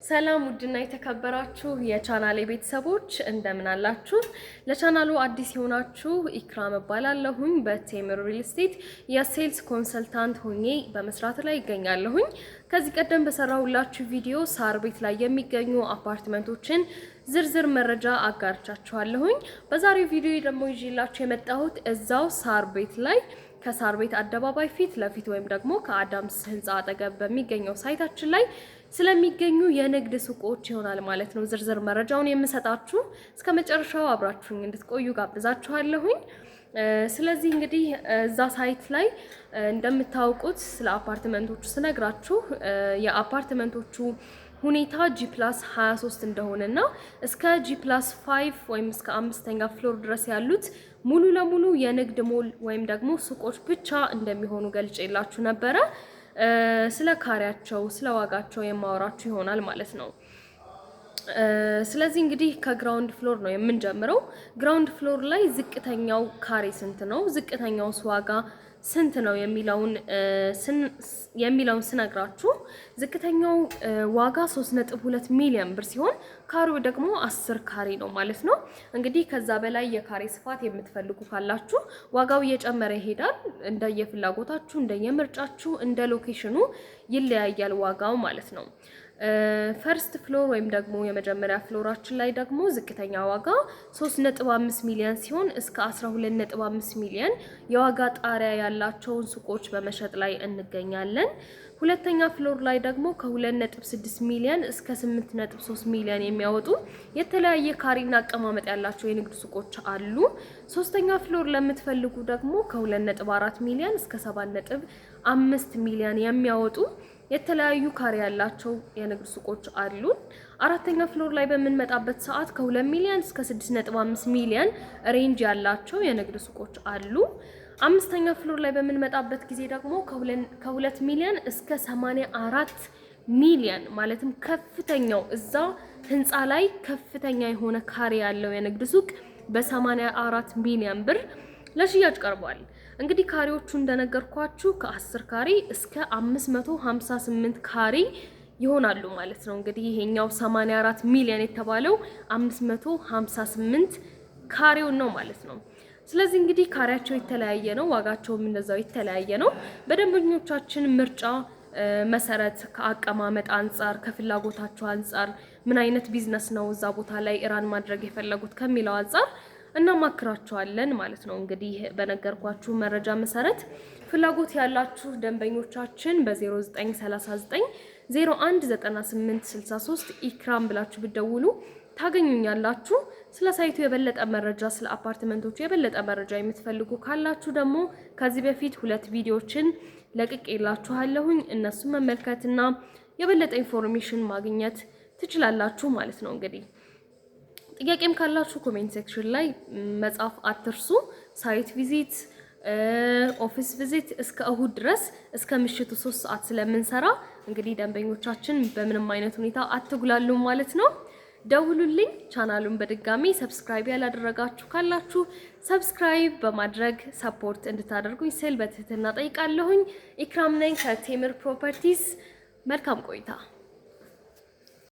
ሰላም ውድና የተከበራችሁ የቻናሌ ቤተሰቦች እንደምን አላችሁ? ለቻናሉ አዲስ የሆናችሁ ኢክራም እባላለሁኝ። በቴምር ሪል ስቴት የሴልስ ኮንሰልታንት ሆኜ በመስራት ላይ ይገኛለሁኝ። ከዚህ ቀደም በሰራሁላችሁ ቪዲዮ ሳር ቤት ላይ የሚገኙ አፓርትመንቶችን ዝርዝር መረጃ አጋርቻችኋለሁኝ። በዛሬው ቪዲዮ ደግሞ ይዤላችሁ የመጣሁት እዛው ሳር ቤት ላይ ከሳር ቤት አደባባይ ፊት ለፊት ወይም ደግሞ ከአዳምስ ህንጻ አጠገብ በሚገኘው ሳይታችን ላይ ስለሚገኙ የንግድ ሱቆች ይሆናል ማለት ነው ዝርዝር መረጃውን የምሰጣችሁ። እስከ መጨረሻው አብራችሁኝ እንድትቆዩ ጋብዛችኋለሁኝ። ስለዚህ እንግዲህ እዛ ሳይት ላይ እንደምታውቁት ስለ አፓርትመንቶቹ ስነግራችሁ የአፓርትመንቶቹ ሁኔታ G+23 እንደሆነና እስከ G+5 ወይም እስከ 5ኛ ፍሎር ድረስ ያሉት ሙሉ ለሙሉ የንግድ ሞል ወይም ደግሞ ሱቆች ብቻ እንደሚሆኑ ገልጬላችሁ ነበረ። ስለ ካሬያቸው ስለ ዋጋቸው የማወራችሁ ይሆናል ማለት ነው። ስለዚህ እንግዲህ ከግራውንድ ፍሎር ነው የምንጀምረው። ግራውንድ ፍሎር ላይ ዝቅተኛው ካሬ ስንት ነው፣ ዝቅተኛው ዋጋ ስንት ነው የሚለውን ስነግራችሁ ዝቅተኛው ዋጋ 3.2 ሚሊዮን ብር ሲሆን ካሬው ደግሞ 10 ካሬ ነው ማለት ነው። እንግዲህ ከዛ በላይ የካሬ ስፋት የምትፈልጉ ካላችሁ ዋጋው እየጨመረ ይሄዳል። እንደየፍላጎታችሁ እንደየምርጫችሁ እንደ ሎኬሽኑ ይለያያል ዋጋው ማለት ነው። ፈርስት ፍሎር ወይም ደግሞ የመጀመሪያ ፍሎራችን ላይ ደግሞ ዝቅተኛ ዋጋ 3.5 ሚሊዮን ሲሆን እስከ 12.5 ሚሊዮን የዋጋ ጣሪያ ያላቸውን ሱቆች በመሸጥ ላይ እንገኛለን። ሁለተኛ ፍሎር ላይ ደግሞ ከ2.6 ሚሊዮን እስከ 8.3 ሚሊዮን የሚያወጡ የተለያየ ካሬና አቀማመጥ ያላቸው የንግድ ሱቆች አሉ። ሶስተኛ ፍሎር ለምትፈልጉ ደግሞ ከ2.4 ሚሊዮን እስከ 7.5 ሚሊዮን የሚያወጡ የተለያዩ ካሬ ያላቸው የንግድ ሱቆች አሉ። አራተኛ ፍሎር ላይ በምንመጣበት ሰዓት ከ2 ሚሊዮን እስከ 6.5 ሚሊዮን ሬንጅ ያላቸው የንግድ ሱቆች አሉ። አምስተኛ ፍሎር ላይ በምንመጣበት ጊዜ ደግሞ ከ2 ሚሊዮን እስከ 84 ሚሊዮን ማለትም ከፍተኛው እዛ ህንፃ ላይ ከፍተኛ የሆነ ካሬ ያለው የንግድ ሱቅ በ84 ሚሊዮን ብር ለሽያጭ ቀርቧል። እንግዲህ ካሬዎቹ እንደነገርኳችሁ ከ10 ካሬ እስከ 558 ካሬ ይሆናሉ ማለት ነው። እንግዲህ ይሄኛው 84 ሚሊዮን የተባለው 558 ካሬው ነው ማለት ነው። ስለዚህ እንግዲህ ካሬያቸው የተለያየ ነው፣ ዋጋቸውም እንደዛው የተለያየ ነው። በደንበኞቻችን ምርጫ መሰረት ከአቀማመጥ አንፃር ከፍላጎታቸው አንፃር ምን አይነት ቢዝነስ ነው እዛ ቦታ ላይ ራን ማድረግ የፈለጉት ከሚለው አንፃር እናማክራቸዋለን ማለት ነው። እንግዲህ በነገርኳችሁ መረጃ መሰረት ፍላጎት ያላችሁ ደንበኞቻችን በ0939 019863 ኢክራም ብላችሁ ብትደውሉ ታገኙኛላችሁ። ስለ ሳይቱ የበለጠ መረጃ ስለ አፓርትመንቶቹ የበለጠ መረጃ የምትፈልጉ ካላችሁ ደግሞ ከዚህ በፊት 2 ቪዲዮዎችን ለቅቄላችኋለሁኝ። እነሱን መመልከትና የበለጠ ኢንፎርሜሽን ማግኘት ትችላላችሁ ማለት ነው። እንግዲህ ጥያቄም ካላችሁ ኮሜንት ሴክሽን ላይ መጻፍ አትርሱ። ሳይት ቪዚት ኦፊስ ቪዚት እስከ እሁድ ድረስ እስከ ምሽቱ 3 ሰዓት ስለምንሰራ እንግዲህ ደንበኞቻችን በምንም አይነት ሁኔታ አትጉላሉ ማለት ነው። ደውሉልኝ። ቻናሉን በድጋሚ ሰብስክራይብ ያላደረጋችሁ ካላችሁ ሰብስክራይብ በማድረግ ሰፖርት እንድታደርጉኝ ስል በትህትና ጠይቃለሁኝ። ኢክራም ነኝ ከቴምር ፕሮፐርቲስ። መልካም ቆይታ